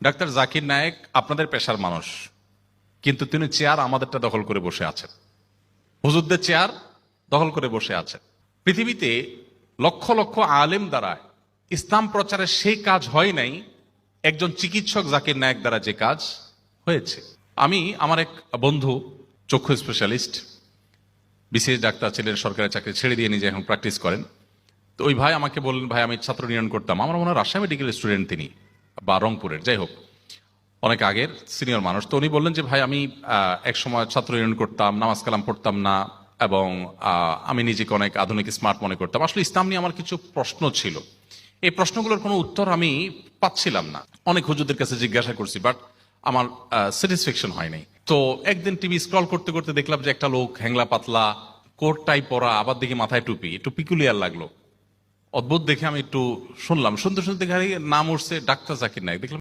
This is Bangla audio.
ডাক্তার জাকির নায়েক আপনাদের পেশার মানুষ, কিন্তু তিনি চেয়ার আমাদেরটা দখল করে বসে আছেন, হুজুরদের চেয়ার দখল করে বসে আছেন। পৃথিবীতে লক্ষ লক্ষ আলেম দ্বারা ইসলাম প্রচারের সেই কাজ হয় নাই একজন চিকিৎসক জাকির নায়েক দ্বারা যে কাজ হয়েছে। আমি আমার এক বন্ধু চক্ষু স্পেশালিস্ট, বিশেষ ডাক্তার ছিলেন, সরকারি চাকরি ছেড়ে দিয়ে নিজে এখন প্র্যাকটিস করেন। তো ওই ভাই আমাকে বললেন, ভাই আমি ছাত্র ইউনিয়ন করতাম, আমার মনে হয় রাজশাহী মেডিকেল স্টুডেন্ট তিনি, বা রংপুরের, যাই হোক অনেক আগের সিনিয়র মানুষ। তো উনি বললেন যে ভাই আমি এক সময় ছাত্র ইউনিয়ন করতাম, নামাজ কালাম পড়তাম না, এবং আমি নিজেকে অনেক আধুনিক স্মার্ট মনে করতাম। আসলে ইসলাম নিয়ে আমার কিছু প্রশ্ন ছিল, এই প্রশ্নগুলোর কোনো উত্তর আমি পাচ্ছিলাম না। অনেক হুজুরদের কাছে জিজ্ঞাসা করছি, বাট আমার স্যাটিসফ্যাকশন হয়নি। তো একদিন টিভি স্ক্রল করতে করতে দেখলাম যে একটা লোক হ্যাংলা পাতলা কোট টাই পরা, আবার দেখি মাথায় টুপি, একটু পিকুলিয়ার লাগলো, অদ্ভুত দেখে আমি একটু শুনলাম, শুনতে শুনতে নাম উঠছে ডাক্তার জাকির নায়েক। দেখলাম